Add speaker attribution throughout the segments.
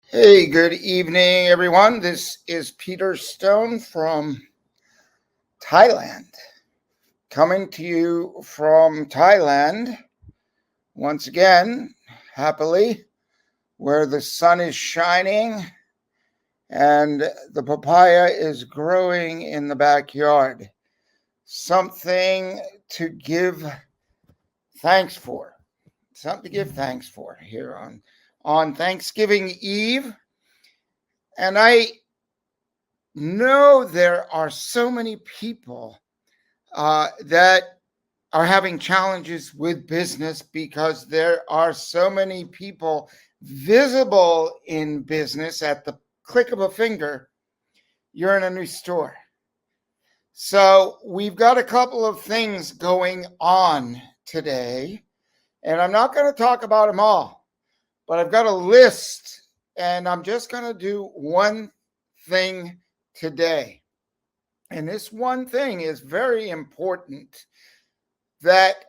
Speaker 1: Hey, good evening, everyone. This is Peter Stone from Thailand, coming to you from Thailand once again, happily, where the sun is shining and the papaya is growing in the backyard. Something to give thanks for. Something to give thanks for here on Thanksgiving Eve. And I know there are so many people that are having challenges with business because there are so many people visible in business at the click of a finger. You're in a new store. So we've got a couple of things going on today, and I'm not going to talk about them all, but I've got a list, and I'm just going to do one thing today. And this one thing is very important that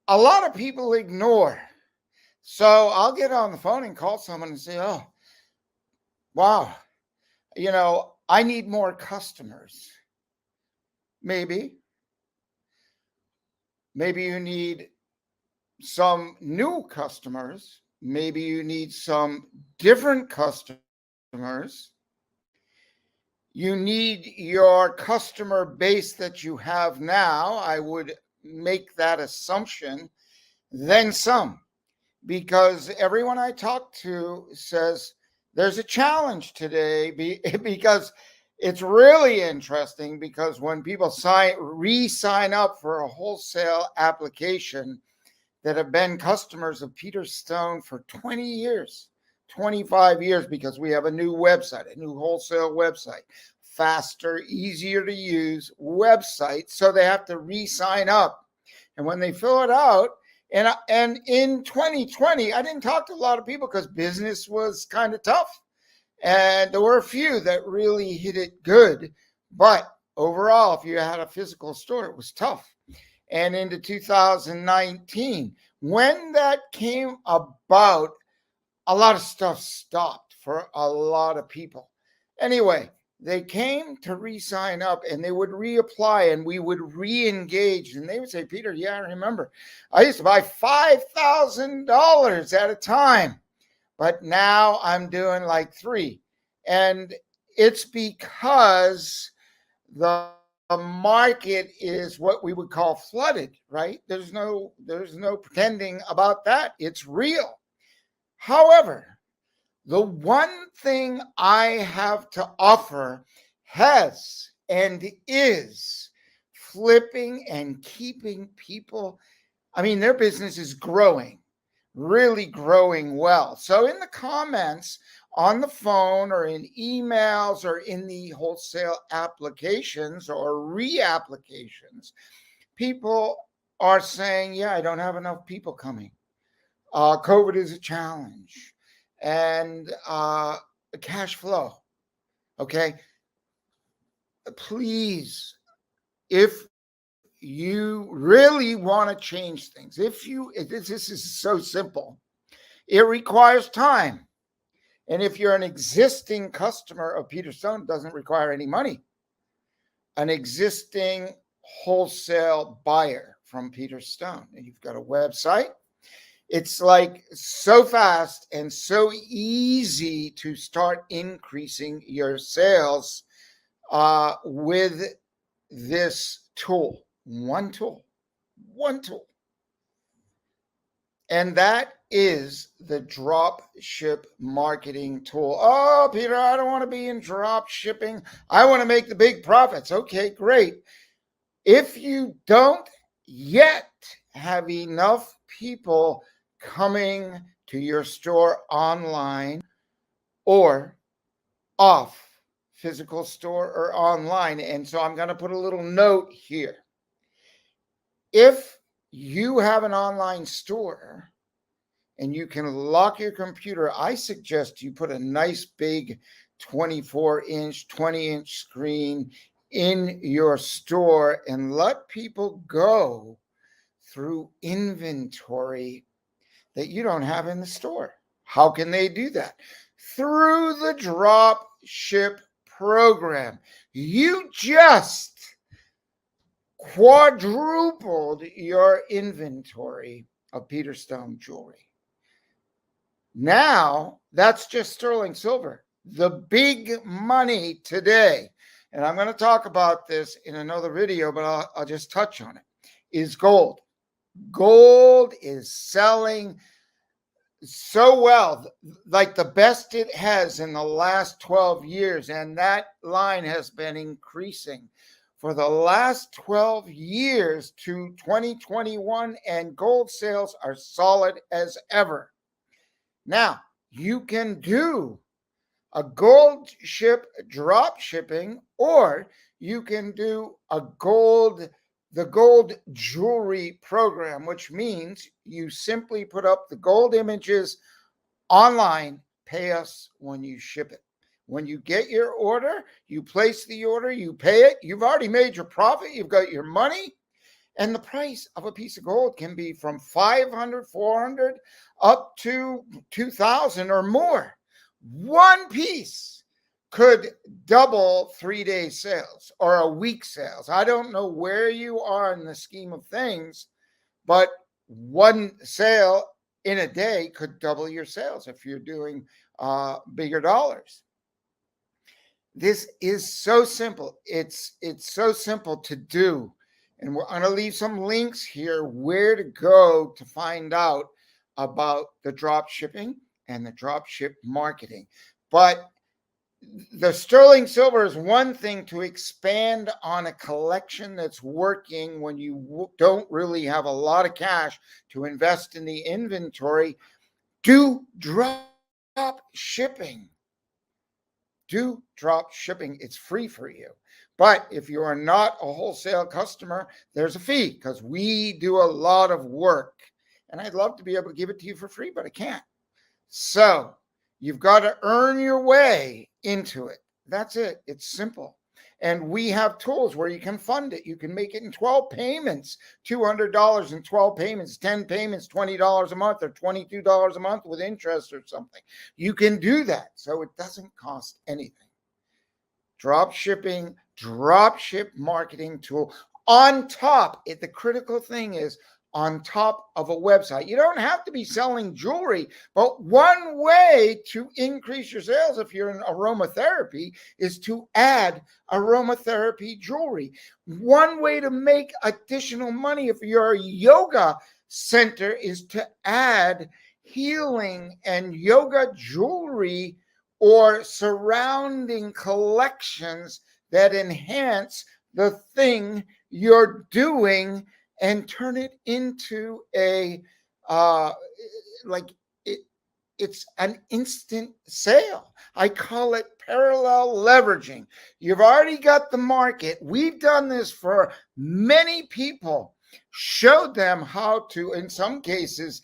Speaker 1: a lot of people ignore. So I'll get on the phone and call someone and say, oh, wow, I need more customers. Maybe you need some new customers. Maybe you need some different customers. You need your customer base that you have now. I would make that assumption, then some, because everyone I talk to says there's a challenge today because it's really interesting because when people re-sign up for a wholesale application that have been customers of Peter Stone for 20 years, 25 years, because we have a new website, a new wholesale website, faster, easier to use website. So they have to re-sign up. And when they fill it out, and in 2020, I didn't talk to a lot of people because business was kind of tough. And there were a few that really hit it good. But overall, if you had a physical store, it was tough. And into 2019, when that came about, a lot of stuff stopped for a lot of people. Anyway, they came to re-sign up and they would reapply and we would re-engage. And they would say, Peter, yeah, I remember. I used to buy $5,000 at a time, but now I'm doing like 3. And it's because the market is what we would call flooded, right? There's no pretending about that. It's real. However, the one thing I have to offer has and is flipping and keeping people. I mean, their business is growing, really growing well. So in the comments on the phone or in emails or in the wholesale applications or reapplications, people are saying, yeah, I don't have enough people coming. COVID is a challenge. And cash flow. Okay. Please, if you really want to change things, this is so simple, it requires time. And if you're an existing customer of Peter Stone, it doesn't require any money. An existing wholesale buyer from Peter Stone, and you've got a website. It's like so fast and so easy to start increasing your sales with this tool. One tool. And that is the drop ship marketing tool. Oh, Peter, I don't want to be in drop shipping. I want to make the big profits. Okay, great. If you don't yet have enough people coming to your store online or off physical store or online, and so I'm going to put a little note here. If you have an online store and you can lock your computer, I suggest you put a nice big 24-inch, 20-inch screen in your store and let people go through inventory that you don't have in the store. How can they do that? through the drop ship program. You just quadrupled your inventory of Peter Stone jewelry. Now, that's just sterling silver. The big money today, and I'm going to talk about this in another video, but I'll just touch on it, is gold. Gold is selling so well, like the best it has in the last 12 years, and that line has been increasing for the last 12 years to 2021, and gold sales are solid as ever. Now, you can do a gold ship drop shipping, or you can do the gold jewelry program, which means you simply put up the gold images online, pay us when you ship it. When you get your order, you place the order, you pay it, you've already made your profit, you've got your money. And the price of a piece of gold can be from 500, 400 up to 2,000 or more. One piece could double 3-day sales or a week sales. I don't know where you are in the scheme of things, but one sale in a day could double your sales if you're doing bigger dollars. This is so simple. It's so simple to do. And we're going to leave some links here where to go to find out about the drop shipping and the drop ship marketing. But the sterling silver is one thing to expand on a collection that's working when you don't really have a lot of cash to invest in the inventory. Do drop shipping. Do drop shipping. It's free for you. But if you are not a wholesale customer, there's a fee because we do a lot of work. And I'd love to be able to give it to you for free, but I can't. So you've got to earn your way into it. That's it. It's simple. And we have tools where you can fund it. You can make it in 12 payments, $200 in 12 payments, 10 payments, $20 a month or $22 a month with interest or something. You can do that. So it doesn't cost anything. Drop shipping, drop ship marketing tool on top. The critical thing is on top of a website. You don't have to be selling jewelry, but one way to increase your sales if you're in aromatherapy is to add aromatherapy jewelry. One way to make additional money if you're a yoga center is to add healing and yoga jewelry or surrounding collections that enhance the thing you're doing and turn it into a it's an instant sale. I call it parallel leveraging. You've already got the market. We've done this for many people, showed them how to, in some cases,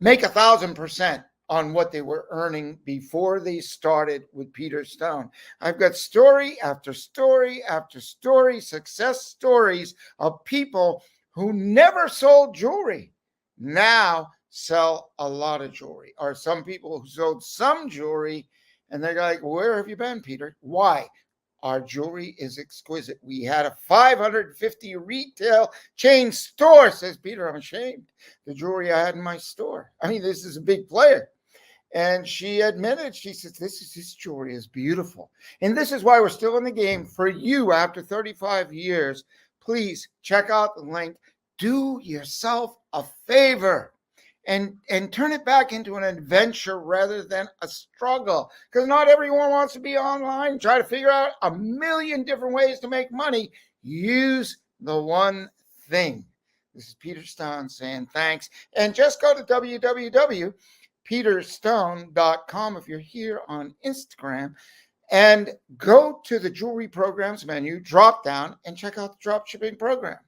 Speaker 1: make 1,000% on what they were earning before they started with Peter Stone. I've got story after story after story, success stories of people who never sold jewelry now sell a lot of jewelry, or some people who sold some jewelry and they're like, where have you been, Peter? Why? Our jewelry is exquisite. We had a 550 retail chain store, says Peter. I'm ashamed. The jewelry I had in my store. I mean, this is a big player. And she admitted, she says, this jewelry is beautiful. And this is why we're still in the game for you after 35 years. Please check out the link. Do yourself a favor and turn it back into an adventure rather than a struggle. Because not everyone wants to be online, try to figure out a million different ways to make money. Use the one thing. This is Peter Stone saying thanks. And just go to www.peterstone.com if you're here on Instagram. And go to the jewelry programs menu, drop down, and check out the drop shipping program.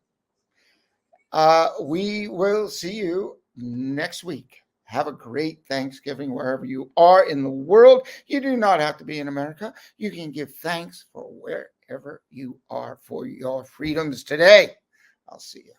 Speaker 1: We will see you next week. Have a great Thanksgiving wherever you are in the world. You do not have to be in America. You can give thanks for wherever you are for your freedoms today. I'll see you.